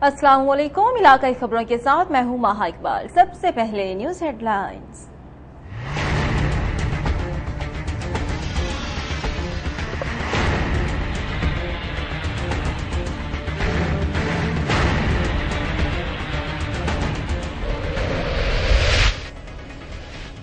अस्सलाम वालेकुम। इलाकाई खबरों के साथ मैं हूं माहा इकबाल। सबसे पहले न्यूज हेडलाइंस।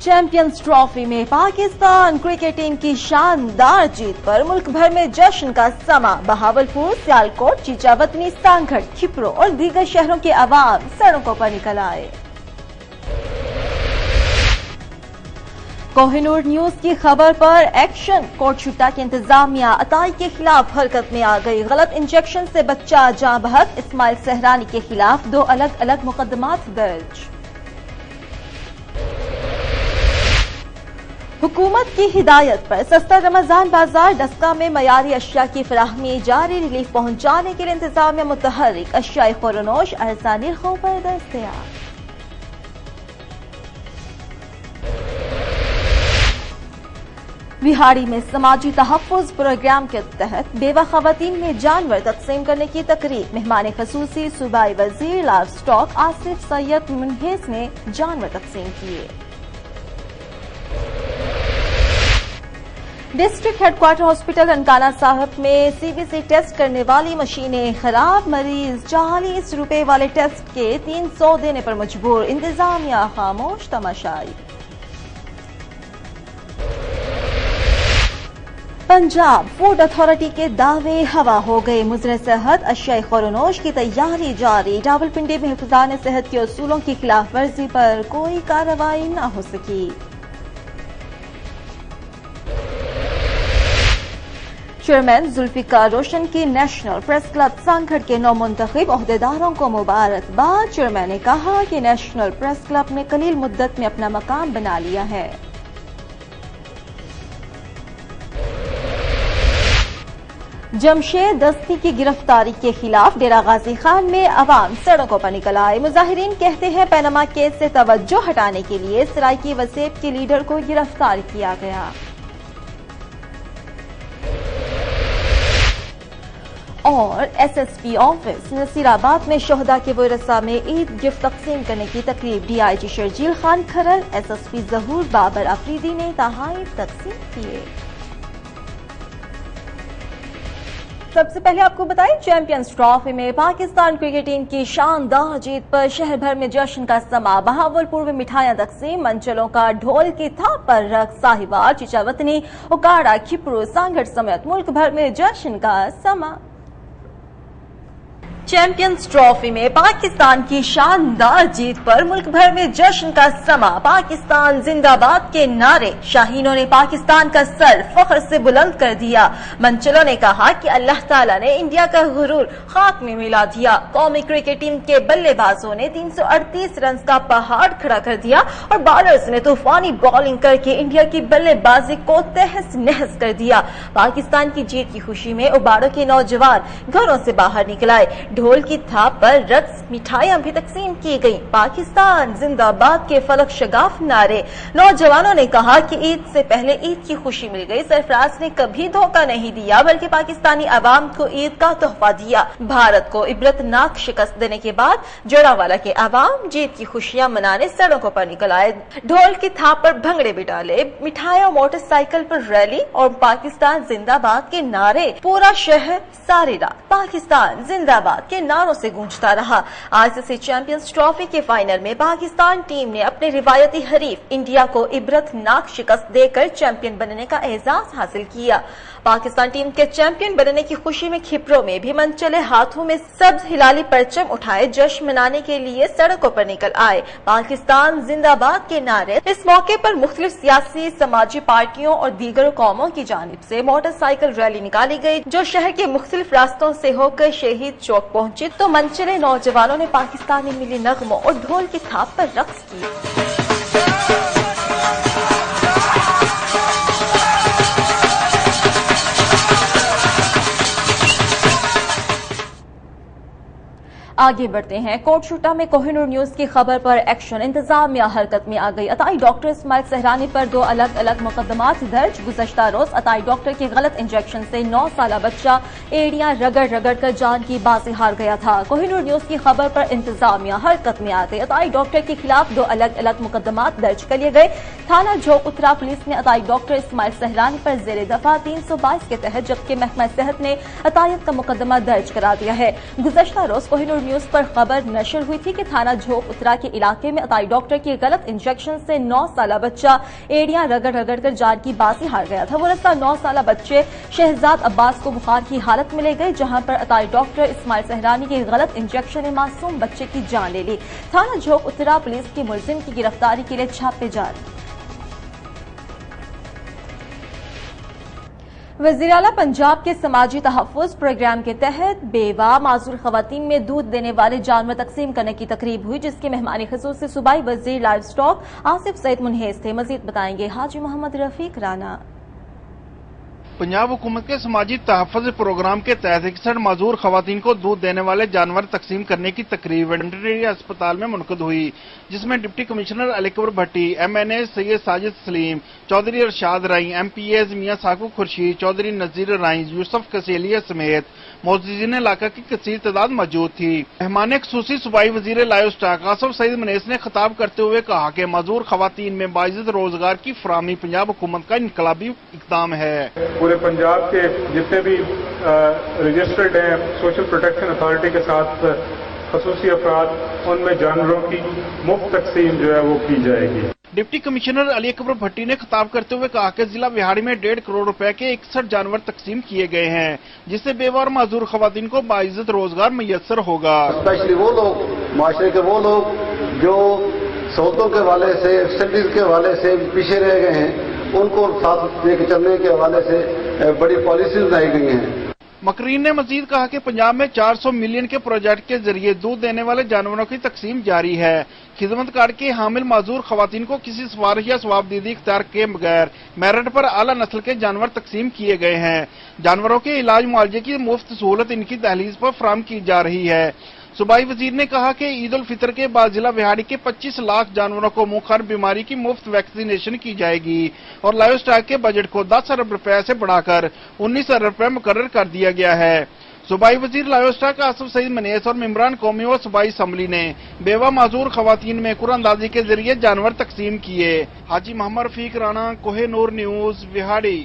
चैंपियंस ट्रॉफी में पाकिस्तान क्रिकेट टीम की शानदार जीत पर मुल्क भर में जश्न का समा। बहावलपुर, सियालकोट, चीचावतनी, सांगड़, खिपरो और दीगर शहरों के अवाम सड़कों पर निकल आए। कोहिनूर न्यूज की खबर पर एक्शन। कोटशुट्टा की इंतजामिया अताई के खिलाफ हरकत में आ गई। गलत इंजेक्शन से बच्चा जाँ बहक। इस्माइल सहरानी के खिलाफ 2 अलग अलग मुकदमात दर्ज। हुकूमत की हिदायत पर सस्ता रमजान बाजार डस्का में मयारी अशिया की फराहमी जारी। रिलीफ पहुंचाने के लिए इंतजामिया मुतहर्रिक। अशियाए खुरनोश अरसा निर्खों पर दस्तयाब। बिहाड़ी में समाजी तहफ़्फ़ुज़ प्रोग्राम के तहत बेवा ख़वातीन में जानवर तक़सीम करने की तकरीब। मेहमान खसूसी सूबाई वज़ीर लाइव स्टॉक आसिफ सैयद मुनहेस ने जानवर तक़सीम किए। डिस्ट्रिक्ट हेडक्वार्टर हॉस्पिटल ननकाना साहब में सीबीसी टेस्ट करने वाली मशीनें खराब। मरीज 40 रुपए वाले टेस्ट के 300 देने पर मजबूर। इंतजामिया खामोश तमाशाई। पंजाब फूड अथॉरिटी के दावे हवा हो गए। मुजरे सेहत अशियाए खुरनोश की तैयारी जारी। रावलपिंडी में हिफ़्ज़ान सेहत के उसूलों की खिलाफ वर्जी पर कोई कार्रवाई न हो सकी। चेयरमैन जुल्फिकार रोशन की नेशनल प्रेस क्लब सांगड़ के नौमुंतखब ओहदेदारों को मुबारकबाद। चेयरमैन ने कहा कि नेशनल प्रेस क्लब ने कलील मुद्दत में अपना मकाम बना लिया है। जमशेद दस्ती की गिरफ्तारी के खिलाफ डेरा गाजी खान में अवाम सड़कों पर निकल आए। मुजाहिरीन कहते हैं पनामा केस से तवज्जो हटाने के लिए सराइकी वसेब के लीडर को गिरफ्तार किया गया। और एसएसपी ऑफिस नसीराबाद में शोहदा के वरसा में ईद गिफ्ट तकसीम करने की तकरीब। डीआईजी शर्जील खान खरल, एसएसपी जहूर बाबर अफरीदी ने तोहफे तकसीम किए। सबसे पहले आपको बताएं, चैंपियंस ट्रॉफी में पाकिस्तान क्रिकेट टीम की शानदार जीत पर शहर भर में जश्न का समा। बहावलपुर में मिठाइयां तकसीम, मंचलों का ढोल की थाप पर रक्स। साहिवाल, चीचावतनी, उकाड़ा, खिपरू, सांगड़ समेत मुल्क भर में जश्न का समा। चैंपियंस ट्रॉफी में पाकिस्तान की शानदार जीत पर मुल्क भर में जश्न का समा। पाकिस्तान जिंदाबाद के नारे। शाहीनों ने पाकिस्तान का सर फख्र से बुलंद कर दिया। मंचलों ने कहा कि अल्लाह ताला ने इंडिया का गुरूर खाक में मिला दिया। कौमी क्रिकेट टीम के बल्लेबाजों ने 338 रन का पहाड़ खड़ा कर दिया और बॉलर्स ने तूफानी बॉलिंग करके इंडिया की बल्लेबाजी को तहस नहस कर दिया। पाकिस्तान की जीत की खुशी में उबाड़ों के नौजवान घरों से बाहर निकल आए। ढोल की थाप पर रक्स, मिठाइयां भी तकसीम की गई। पाकिस्तान जिंदाबाद के फलक शगाफ नारे। नौजवानों ने कहा कि ईद से पहले ईद की खुशी मिल गई। सरफराज ने कभी धोखा नहीं दिया बल्कि पाकिस्तानी अवाम को ईद का तोहफा दिया। भारत को इबरतनाक शिकस्त देने के बाद जोरावाला के अवाम जीत की खुशियां मनाने सड़कों पर निकल आए। ढोल की थाप पर भंगड़े भी डाले, मिठाइयां, मोटरसाइकिल पर रैली और पाकिस्तान जिंदाबाद के नारे। पूरा शहर सारी रात पाकिस्तान जिंदाबाद के नारों से गूंजता रहा। आईसीसी चैंपियंस ट्रॉफी के फाइनल में पाकिस्तान टीम ने अपने रिवायती हरीफ इंडिया को इबरतनाक शिकस्त देकर चैंपियन बनने का एजाज हासिल किया। पाकिस्तान टीम के चैंपियन बनने की खुशी में खिपरों में भी मनचले हाथों में सब्ज हिलाली परचम उठाए जश्न मनाने के लिए सड़कों पर निकल आए। पाकिस्तान जिंदाबाद के नारे। इस मौके पर मुख्तलिफ सियासी समाजी पार्टियों और दीगर कौमों की जानिब से मोटरसाइकिल रैली निकाली गई जो शहर के मुख्तलिफ रास्तों से होकर शहीद चौक पहुंची तो मनचले नौजवानों ने पाकिस्तानी मिली नगमों और ढोल की थाप पर रक्स किया। आगे बढ़ते हैं। कोटशुटा में कोहिनूर न्यूज की खबर पर एक्शन, इंतजामिया हरकत में आ गई। अताई डॉक्टर इस्माइल सहरानी पर 2 अलग अलग मुकदमात दर्ज। गुज़श्ता रोज अताई डॉक्टर के गलत इंजेक्शन से 9 साला बच्चा एड़ियां रगड़ रगड़ कर जान की बाजी हार गया था। कोहिनूर न्यूज की खबर पर इंतजामिया हरकत में आ गई। अताई डॉक्टर के खिलाफ 2 अलग अलग मुकदमात दर्ज कर लिए गए। थाना झोंक उत्तरा पुलिस ने अताई डॉक्टर इस्माइल सहरानी पर जेर दफा 322 के तहत, जबकि महकमा सेहत ने अतायत का मुकदमा दर्ज करा दिया है। गुज़श्ता रोज कोहिनूर न्यूज पर खबर नशर हुई थी कि थाना झोंक उत्तरा के इलाके में अताई डॉक्टर के गलत इंजेक्शन से 9 साला बच्चा एड़ियां रगड़ रगड़ कर जान की बाजी हार गया था। गुज़श्ता 9 साला बच्चे शहजाद अब्बास को बुखार की हालत में ले गए, जहां पर अताई डॉक्टर इस्माइल सहरानी के गलत इंजेक्शन ने मासूम बच्चे की जान ले ली। थाना झोंक उत्तरा पुलिस की मुलजिम की गिरफ्तारी के लिए छापे जारी। वज़ीर आला पंजाब के समाजी तहफ़्फ़ुज़ प्रोग्राम के तहत बेवा माजूर ख़वातीन में दूध देने वाले जानवर तकसीम करने की तकरीब हुई, जिसके मेहमानी ख़ुसूसी सूबाई वज़ीर लाइव स्टॉक आसिफ सईद मुनहेज़ थे। मज़ीद बताएंगे हाजी मोहम्मद रफीक राना। पंजाब हुकूमत के समाजी तहफ़्फ़ुज़ प्रोग्राम के तहत 61 माजूर खवातीन को दूध देने वाले जानवर तकसीम करने की तकरीब वेटरनरी अस्पताल में मुनक़द हुई, जिसमें डिप्टी कमिश्नर अलीकबर भट्टी, MNA सैयद साजिद सलीम, चौधरी अरशाद राई, MPAs मियां साकू खुर्शीद, चौधरी नज़ीर राई, यूसुफ कसेलिया समेत मोअज़्ज़िज़ीन इलाका की कसीर तादाद मौजूद थी। मेहमान ख़ुसूसी सूबाई वज़ीर लाइव स्टॉक आसिफ सईद मुनहेज़ ने खिताब करते हुए कहा कि माजूर खवातीन में बाइज़्ज़त रोजगार की फराहमी पंजाब हुकूमत का इनकलाबी इक़दाम है। पूरे पंजाब के जितने भी रजिस्टर्ड हैं सोशल प्रोटेक्शन अथॉरिटी के साथ खसूसी अफराद, उनमें जानवरों की मुफ्त तकसीम जो है वो की जाएगी। डिप्टी कमिश्नर अली अकबर भट्टी ने खिताब करते हुए कहा कि जिला विहाड़ी में 1.5 करोड़ रुपए के 61 जानवर तकसीम किए गए हैं, जिससे बेवा और माजूर खवातीन को बाइज्जत रोजगार मैसर होगा। स्पेशली वो लोग, माशरे के वो लोग जो सहूलतों के हवाले से, फैसिलिटीज के हवाले से पीछे रह गए हैं, उनको साथ लेके चलने के हवाले से बड़ी पॉलिसीज बनाई गई हैं। मकरीन ने मजीद कहा कि पंजाब में 400 मिलियन के प्रोजेक्ट के जरिए दूध देने वाले जानवरों की तकसीम जारी है। खिदमत कार्ड के हामिल माजूर खवातीन को किसी सिफारिश या सवाबदीदी इख्तियार के बगैर मेरिट पर आला नस्ल के जानवर तकसीम किए गए हैं। जानवरों के इलाज मुआवजे की मुफ्त सहूलत इनकी दहलीज पर फराहम की जा रही है। सूबाई वजीर ने कहा कि ईद उल फितर के बाद जिला विहाड़ी के 25 लाख जानवरों को मुखर बीमारी की मुफ्त वैक्सीनेशन की जाएगी और लाइव स्टॉक के बजट को 10 अरब रुपए से बढ़ाकर 19 अरब रुपए मुकर्रर कर दिया गया है। सूबाई वजीर लाइव स्टॉक आसिफ सईद मुनहेज़ और मेंबरान कौमी व सूबाई असम्बली ने बेवा माजूर खवातीन में कुरानंदाजी के जरिए जानवर तकसीम किए। Haji Mohammad Rafiq Rana, Kohinoor news, Vehari.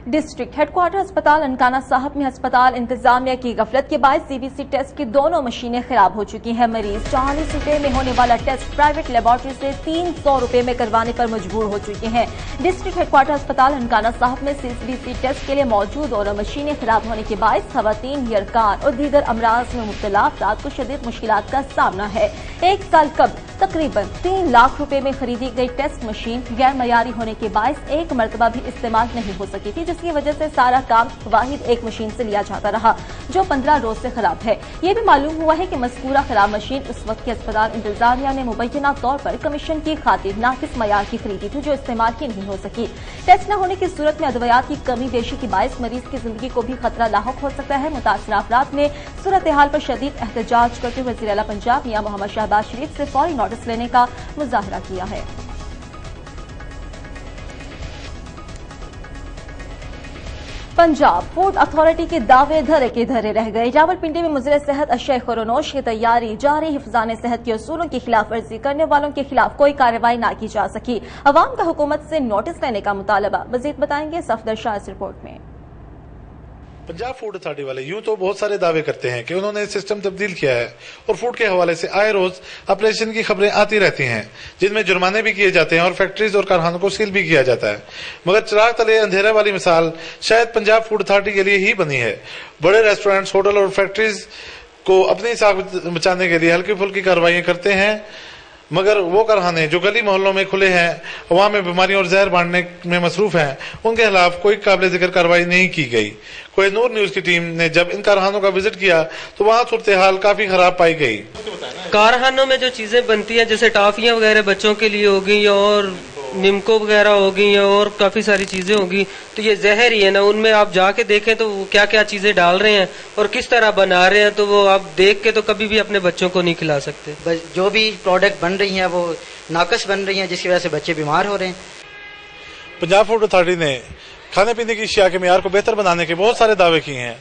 District headquarter अस्पताल ननकाना साहब में अस्पताल इंतजामिया की गफलत के बाद CBC टेस्ट की दोनों मशीनें खराब हो चुकी हैं। मरीज 40 रुपए में होने वाला टेस्ट प्राइवेट लेबोरेटरी से 300 रुपए में करवाने पर मजबूर हो चुके हैं। डिस्ट्रिक्ट हेडक्वार्टर अस्पताल ननकाना साहब में CBC टेस्ट के लिए मौजूद दोनों मशीनें खराब होने के बाद खवातीन, हियरकान और दीगर अमराज में मुब्तला अफराद को शदीद मुश्किलात का सामना है। 1 साल कबल तकरीबन 3 लाख रुपए में खरीदी गई टेस्ट मशीन गैर मयारी होने के बायस एक मरतबा भी इस्तेमाल नहीं हो सकी थी, जिसकी वजह से सारा काम वाहिद एक मशीन से लिया जाता रहा, जो 15 रोज से खराब है। ये भी मालूम हुआ है कि मज़कूरा खराब मशीन उस वक्त की अस्पताल इंतजामिया ने मुबैना तौर पर कमीशन की खातिर नाकिस मयार की खरीदी थी, जो इस्तेमाल की नहीं हो सकी। टेस्ट न होने की सूरत में अद्वियात की कमी बेशी की बायस मरीज की जिंदगी को भी खतरा लाहक हो सकता है। मुतासरा अफराद ने सूरत हाल पर शदीद एहतजाज करते हुए वज़ीर आला पंजाब मियां मोहम्मद शहबाज शरीफ से फौरी नोटिस लेने का मुजाहरा किया है। पंजाब फूड अथॉरिटी के दावे धरे के धरे रह गए। रावलपिंडी में मुज़िर सेहत अशय खुरोनोश की तैयारी जारी। हिफ्ज़ान सेहत के उसूलों की खिलाफ वर्जी करने वालों के खिलाफ कोई कार्रवाई न की जा सकी। अवाम का हुकूमत से नोटिस लेने का मुतालबा। मजीद बताएंगे सफदर शाह इस रिपोर्ट में। पंजाब फूड अथॉरिटी वाले यूं तो बहुत सारे दावे करते हैं कि उन्होंने सिस्टम तब्दील किया है और फूड के हवाले से आए रोज ऑपरेशन की खबरें आती रहती हैं, जिनमें जुर्माने भी किए जाते हैं और फैक्ट्रीज और कारखानों को सील भी किया जाता है। मगर चिराग तले अंधेरे वाली मिसाल शायद पंजाब फूड अथॉरिटी के लिए ही बनी है। बड़े रेस्टोरेंट्स, होटल और फैक्ट्रीज को अपनी साख बचाने के लिए हल्की फुल्की कार्रवाई करते हैं, मगर वो कारखाने जो गली मोहल्लों में खुले हैं, अवाम में बीमारियों और जहर बांटने में मसरूफ हैं, उनके खिलाफ कोई काबिल जिक्र कार्रवाई नहीं की गई। कोहिनूर न्यूज की टीम ने जब इन कारखानों का विजिट किया तो वहाँ सूरत हाल काफी खराब पाई गई। कारखानों में जो चीजें बनती हैं, जैसे टॉफियां वगैरह बच्चों के लिए होगी और निमको वगैरह होगी और काफ़ी सारी चीज़ें होगी, तो ये जहर ही है ना, उनमें आप जाके देखें तो वो क्या क्या चीज़ें डाल रहे हैं और किस तरह बना रहे हैं, तो वो आप देख के तो कभी भी अपने बच्चों को नहीं खिला सकते। जो भी प्रोडक्ट बन रही हैं वो नाकस बन रही हैं, जिसकी वजह से बच्चे बीमार हो रहे हैं। पंजाब फूड अथॉरिटी ने खाने पीने की अशिया के मेयार को बेहतर बनाने के बहुत सारे दावे किए हैं,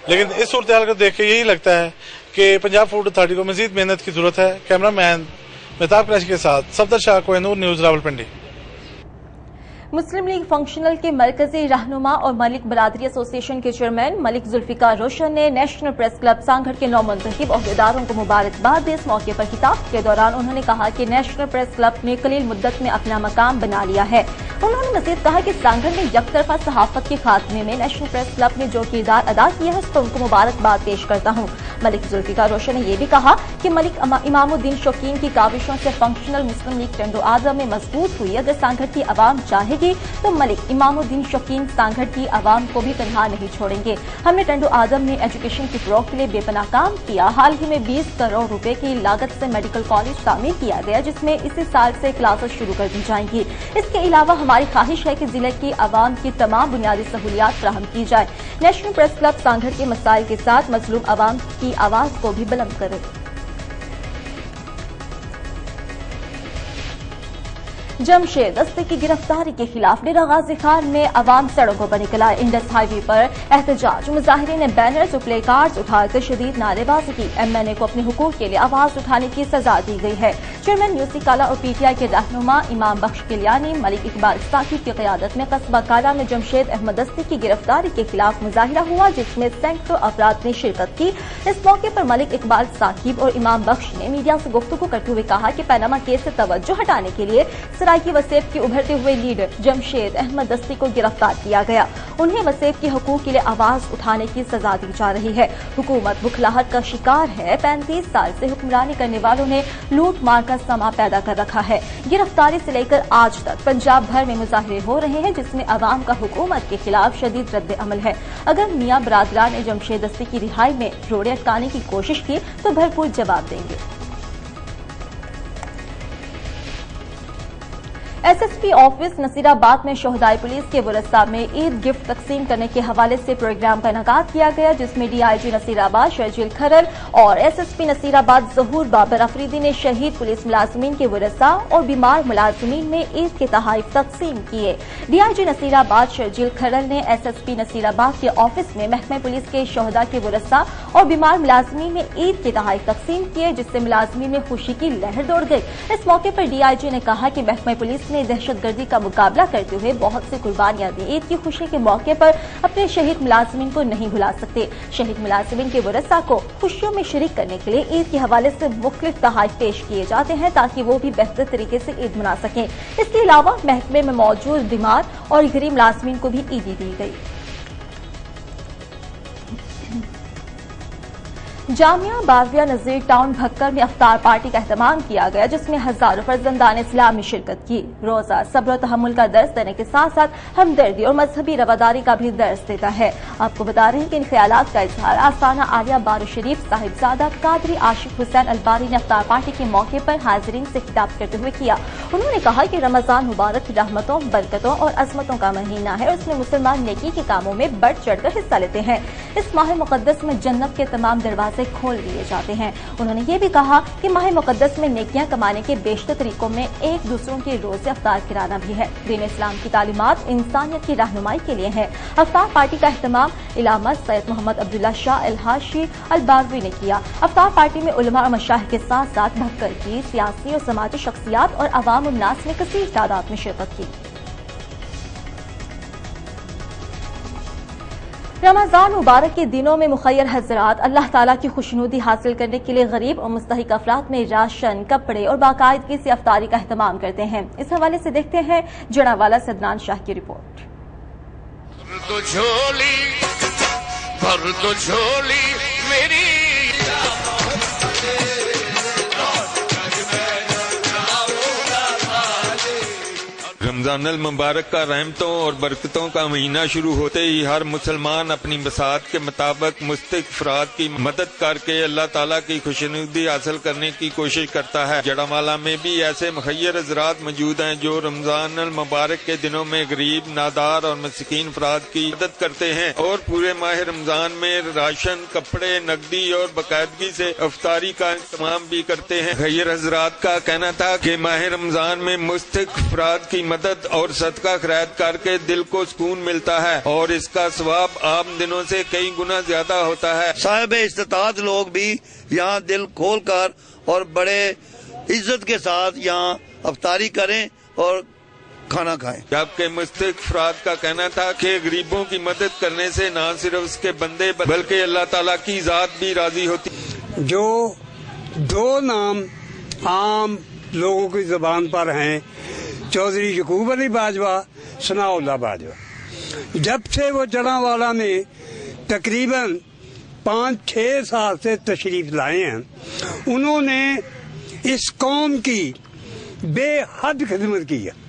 लेकिन इस सूरत हाल को देख के यही लगता है कि पंजाब फूड अथॉरिटी को मजीद मेहनत की जरूरत है। कैमरामैन मेहताब क्रैश के साथ सफदर शाह, कोहिनूर न्यूज, रावलपिंडी। मुस्लिम लीग फंक्शनल के मरकजी रहनुमा और मलिक बरादरी एसोसिएशन के चेयरमैन मलिक जुल्फिकार रोशन ने नेशनल प्रेस क्लब सांगढ़ के नौमुंतखब अहदेदारों को मुबारकबाद दी। इस मौके पर खिताब के दौरान उन्होंने कहा कि नेशनल प्रेस क्लब ने कलील मुद्दत में अपना मकाम बना लिया है। उन्होंने मजीद कहा कि सांगढ़ में यकतरफा सहाफत के खात्मे में नेशनल प्रेस क्लब ने जो किरदार अदा किया है उस पर उनको मुबारकबाद पेश करता हूँ। मलिक जुल्फिकार रोशन ने यह भी कहा कि मलिक इमामुद्दीन शौकीन की काविशों से फंक्शनल मुस्लिम लीग टंडो आजम में मजबूत हुई। अगर सांगढ़ की आवाम चाहेगी तो मलिक इमामुद्दीन शौकीन सांगढ़ की आवाम को भी तनहा नहीं छोड़ेंगे। हमने टंडो आजम में एजुकेशन की फरोग के लिए बेपनाह काम किया। हाल ही में 20 करोड़ रुपए की लागत से मेडिकल कॉलेज तामीर किया गया, जिसमें इसी साल से क्लासेस शुरू कर दी जाएंगी। इसके अलावा हमारी ख्वाहिश है कि जिले की आवाम की तमाम बुनियादी सहूलियात फराहम की जाए। नेशनल प्रेस क्लब सांगढ़ के मसाइल के साथ मजलूम आवाम की आवाज को भी बुलंद करे। जमशेद दस्ते की गिरफ्तारी के खिलाफ डेरा गाजी खान में अवाम सड़कों पर निकला। इंडस हाईवे पर एहतजाज मुजाहिरीन ने बैनर्स और प्ले कार्ड्स उठाकर शदीद नारेबाजी की। एमएनए को अपने हुकूक के लिए आवाज उठाने की सजा दी गई है। चेयरमैन यूसी काला और पीटीआई के रहनुमा इमाम बख्श किलियानी, मलिक इकबाल साकिब की क़यादत में कस्बा काला में जमशेद अहमद दस्ते की गिरफ्तारी के खिलाफ मुजाहिरा हुआ, जिसमें सैकड़ों अफराद ने शिरकत की। इस मौके पर मलिक इकबाल साकिब और इमाम बख्श ने मीडिया से गुफ्तगू करते हुए कहा कि पैनामा केस से तवज्जो हटाने के लिए सराइकी वसेब के उभरते हुए लीडर जमशेद अहमद दस्ती को गिरफ्तार किया गया। उन्हें वसेब के हकूक के लिए आवाज उठाने की सजा दी जा रही है। हुकूमत बुखलाहट का शिकार है। 35 साल से हुक्मरानी करने वालों ने लूट मार का समा पैदा कर रखा है। गिरफ्तारी से लेकर आज तक पंजाब भर में मुजाहरे हो रहे हैं, जिसमें अवाम का हुकूमत के खिलाफ शदीद रद्द अमल है। अगर मियां बरादरान ने जमशेद दस्ती की रिहाई में रोड़े अटकाने की कोशिश की तो भरपूर जवाब देंगे। एसएसपी ऑफिस नसीराबाद में शोहदाई पुलिस के वरसा में ईद गिफ्ट तकसीम करने के हवाले से प्रोग्राम का इनेकाद किया गया, जिसमें डीआईजी नसीराबाद शर्जील खरल और एसएसपी नसीराबाद ज़हूर बाबर अफरीदी ने शहीद पुलिस मुलाजमीन के वरसा और बीमार मुलाजमीन में ईद के तोहफे तकसीम किए। डीआईजी नसीराबाद शर्जील खरल ने एसएसपी नसीराबाद के ऑफिस में महकमे पुलिस के शोहदा के वरसा और बीमार मुलाजमीन में ईद के तोहफे तकसीम किए, जिससे मुलाजमीन में खुशी की लहर दौड़ गई। इस मौके पर डीआईजी ने कहा कि महकमे पुलिस ने दहशतगर्दी का मुकाबला करते हुए बहुत सी कुर्बानियां दी। ईद की खुशी के मौके पर अपने शहीद मुलाजमीन को नहीं भुला सकते। शहीद मुलाजमीन के वरसा को खुशियों में शरीक करने के लिए ईद के हवाले से मुख्तलिफ तोहफे पेश किए जाते हैं, ताकि वो भी बेहतर तरीके से ईद मना सकें। इसके अलावा महकमे में मौजूद बीमार और गरीब मुलाजमीन को भी ईदी दी गई। जामिया बाविया नजीर टाउन भक्कर में अफ्तार पार्टी का एहतमाम किया गया, जिसमें हजारों फर्जंदान इस्लाम ने शिरकत की। रोजा सब्र तहम्मुल का दर्स देने के साथ साथ हमदर्दी और मजहबी रवादारी का भी दर्स देता है। आपको बता रहे हैं कि इन ख्यालात का इजहार आस्ताना आलिया बारू शरीफ साहिबजादा कादरी आशिक हुसैन अलबारी ने अफ्तार पार्टी के मौके पर हाजिरीन से खिताब करते हुए किया। उन्होंने कहा कि रमजान मुबारक रहमतों, बरकतों और अजमतों का महीना है और इसमें मुसलमान नेकी के कामों में बढ़ चढ़कर हिस्सा लेते हैं। इस माह मुकद्दस में जन्नत के तमाम दरवाजे खोल दिए जाते हैं। उन्होंने ये भी कहा कि माह मुकद्दस में नेकियां कमाने के बेशतर तरीकों में एक दूसरों के रोजे अफ्तार कराना भी है। दीन इस्लाम की तालीमात इंसानियत की रहनुमाई के लिए है। अफ्तार पार्टी का एहतमाम इलामा सैयद मोहम्मद अब्दुल्ला शाह अल हाशी अल बारवी ने किया। अफ्तार पार्टी में उलमा और मशाइख के साथ साथ भक्कर की सियासी और समाजी शख्सियात और अवाम उन्नास ने कसीर तादाद में शिरकत की। रमजान मुबारक के दिनों में मुखय्यर हजरात अल्लाह ताला की खुशनुदी हासिल करने के लिए गरीब और मुस्तहिक अफराद में राशन, कपड़े और बाकायदगी से अफ्तारी का एहतमाम करते हैं। इस हवाले से देखते हैं जड़ावाला से अदनान शाह की रिपोर्ट। मेरी رمضان المبارک کا رحمتوں اور برکتوں کا مہینہ شروع ہوتے ہی ہر مسلمان اپنی بساط کے مطابق مستحق افراد کی مدد کر کے اللہ تعالیٰ کی خوشنودی حاصل کرنے کی کوشش کرتا ہے۔ جڑامالہ میں بھی ایسے مخیر حضرات موجود ہیں جو رمضان المبارک کے دنوں میں غریب، نادار اور مسکین افراد کی مدد کرتے ہیں اور پورے ماہ رمضان میں راشن، کپڑے، نقدی اور باقاعدگی سے افطاری کا اہتمام بھی کرتے ہیں۔ مخیر حضرات کا کہنا تھا کہ ماہ رمضان میں مستحق افراد کی مدد اور صدقہ خیرات کر کے دل کو سکون ملتا ہے اور اس کا ثواب عام دنوں سے کئی گنا زیادہ ہوتا ہے۔ صاحب استطاعت لوگ بھی یہاں دل کھول کر اور بڑے عزت کے ساتھ یہاں افطاری کریں اور کھانا کھائیں۔ جبکہ مستحق افراد کا کہنا تھا کہ غریبوں کی مدد کرنے سے نہ صرف اس کے بندے بلکہ اللہ تعالیٰ کی ذات بھی راضی ہوتی۔ جو دو نام عام لوگوں کی زبان پر ہیں، چودھری یعقوب علی باجوہ، ثناء اللہ باجوہ، جب سے وہ جڑامالہ میں تقریباً 5-6 سال سے تشریف لائے ہیں، انہوں نے اس قوم کی بے حد خدمت کی ہے۔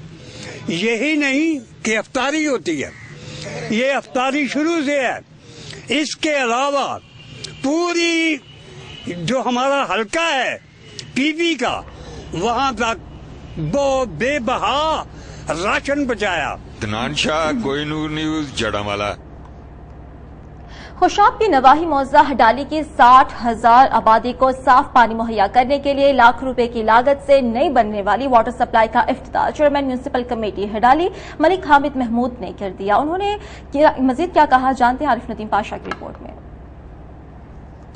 یہی نہیں کہ افطاری ہوتی ہے، یہ افطاری شروع سے ہے، اس کے علاوہ پوری جو ہمارا حلقہ ہے پی پی کا، وہاں تک وہ بے بہا راشن پہنچایا۔ عدنان شاہ، کوہ نور نیوز، جڑامالہ۔ خوشاب کی نواحی موضع ہڈالی کی 60,000 آبادی کو صاف پانی مہیا کرنے کے لیے لاکھ روپے کی لاگت سے نئی بننے والی واٹر سپلائی کا افتتاح چیئرمین میونسپل کمیٹی ہڈالی ملک حامد محمود نے کر دیا۔ انہوں نے مزید کیا کہا، جانتے ہیں عارف ندیم پاشا کی رپورٹ میں۔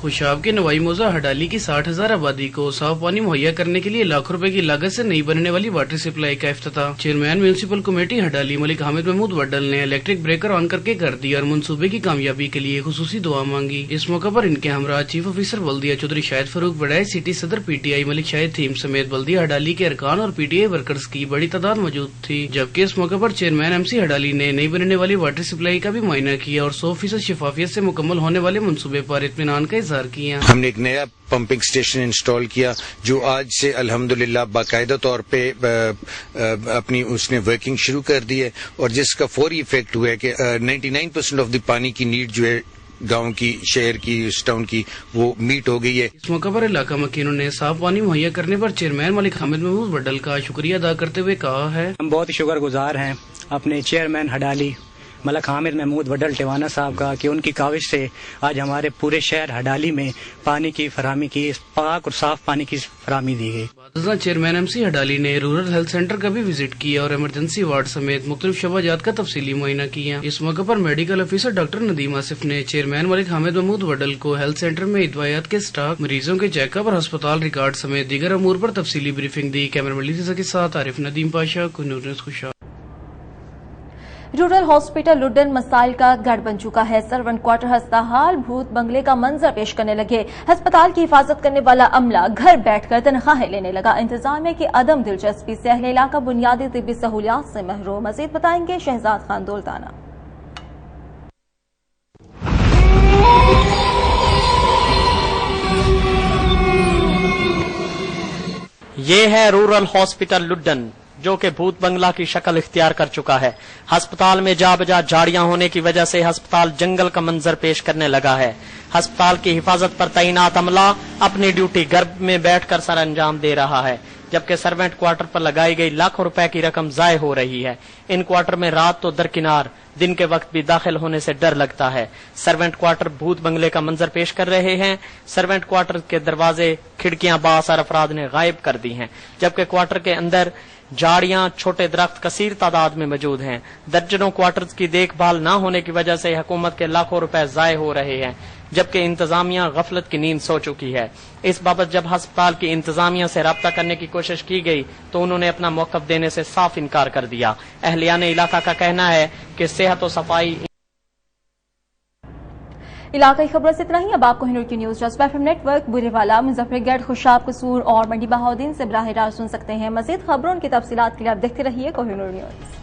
خوشاب کے نوائی موضع ہڈالی کی 60,000 آبادی کو صاف پانی مہیا کرنے کے لیے لاکھ روپے کی لاگت سے نئی بننے والی واٹر سپلائی کا افتتاح چیئرمین میونسپل کمیٹی ہڈالی ملک حامد محمود وڈل نے الیکٹرک بریکر آن کر کے کر دی اور منصوبے کی کامیابی کے لیے خصوصی دعا مانگی۔ اس موقع پر ان کے ہمراہ چیف آفیسر بلدیہ چودھری شاہد فاروق بڑائے، سٹی صدر P T I Malik Shahid theme سمیت بلدیہ ہڈالی کے ارکان اور پی ٹی آئی ورکرز کی بڑی تعداد موجود تھی، جبکہ اس موقع پر چیئرمین ایم سی ہڈالی نے نئی بننے والی واٹر سپلائی کا بھی معائنہ کیا اور 100% شفافیت سے مکمل ہونے والے منصوبے پر اطمینان کا اظہار کیا۔ ہم نے ایک نیا پمپنگ اسٹیشن انسٹال کیا جو آج سے الحمدللہ باقاعدہ طور پہ اپنی اس نے ورکنگ شروع کر دی ہے اور جس کا فوری ایفیکٹ ہوا ہے کہ 99% آف دی پانی کی نیڈ جو ہے گاؤں کی، شہر کی، اس ٹاؤن کی، وہ میٹ ہو گئی ہے۔ اس موقع پر علاقہ مکینوں نے صاف پانی مہیا کرنے پر چیئرمین ملک حامد محمود وڈل کا شکریہ ادا کرتے ہوئے کہا ہے، ہم بہت شکر گزار ہیں اپنے چیئرمین ہڈالی ملک حامد محمود وڈل ٹیوانہ صاحب کا کہ ان کی کاوش سے آج ہمارے پورے شہر ہڈالی میں پانی کی فراہمی کی، پاک اور صاف پانی کی فراہمی دی گئی۔ چیئرمین ایم سی ہڈالی نے رورل ہیلتھ سینٹر کا بھی وزٹ کیا اور ایمرجنسی وارڈ سمیت مختلف شعبہ جات کا تفصیلی معائنہ کیا۔ اس موقع پر medical officer doctor Nadeem Asif نے چیئرمین ملک حامد محمود وڈل کو ہیلتھ سینٹر میں ادویات کے اسٹاک، مریضوں کے چیک اپ اور ہسپتال ریکارڈ سمیت دیگر امور پر تفصیلی بریفنگ دی۔ کیمرہ مین کے ساتھ عارف ندیم پاشا، کوہ نور نیوز، خوشحال۔ رورل ہاسپٹل لڈن مسائل کا گڑھ بن چکا ہے۔ سرونٹ کوارٹر ہستہ بھوت بنگلے کا منظر پیش کرنے لگے۔ ہسپتال کی حفاظت کرنے والا عملہ گھر بیٹھ کر تنخواہیں لینے لگا۔ انتظامیہ کی عدم دلچسپی سے اہل علاقہ بنیادی طبی سہولیات سے محروم۔ مزید بتائیں گے شہزاد خان دولتانہ۔ یہ ہے رورل ہاسپٹل لڈن جو کہ بھوت بنگلہ کی شکل اختیار کر چکا ہے۔ ہسپتال میں جا بجا جھاڑیاں ہونے کی وجہ سے ہسپتال جنگل کا منظر پیش کرنے لگا ہے۔ ہسپتال کی حفاظت پر تعینات عملہ اپنی ڈیوٹی گھر میں بیٹھ کر سر انجام دے رہا ہے، جبکہ سروینٹ کوارٹر پر لگائی گئی لاکھوں روپے کی رقم ضائع ہو رہی ہے۔ ان کوارٹر میں رات تو درکنار، دن کے وقت بھی داخل ہونے سے ڈر لگتا ہے۔ سروینٹ کوارٹر بھوت بنگلے کا منظر پیش کر رہے ہیں۔ سروینٹ کوارٹر کے دروازے، کھڑکیاں بااثر افراد نے غائب کر دی ہیں، جبکہ کوارٹر کے اندر جھاڑیاں، چھوٹے درخت کثیر تعداد میں موجود ہیں۔ درجنوں کوارٹرز کی دیکھ بھال نہ ہونے کی وجہ سے حکومت کے لاکھوں روپے ضائع ہو رہے ہیں، جبکہ انتظامیہ غفلت کی نیند سو چکی ہے۔ اس بابت جب ہسپتال کی انتظامیہ سے رابطہ کرنے کی کوشش کی گئی تو انہوں نے اپنا موقف دینے سے صاف انکار کر دیا۔ اہلیان علاقہ کا کہنا ہے کہ صحت و صفائی علاقائی خبروں سے اتنا ہی۔ اب آپ کو ہنور کی نیوز جذبہ FM نیٹ ورک، بورے والا، مظفر گڑھ، خوشاب، قصور اور منڈی بہاؤدین سے براہ راست سن سکتے ہیں۔ مزید خبروں کی تفصیلات کے لیے آپ دیکھتے رہیے کوہ نور نیوز۔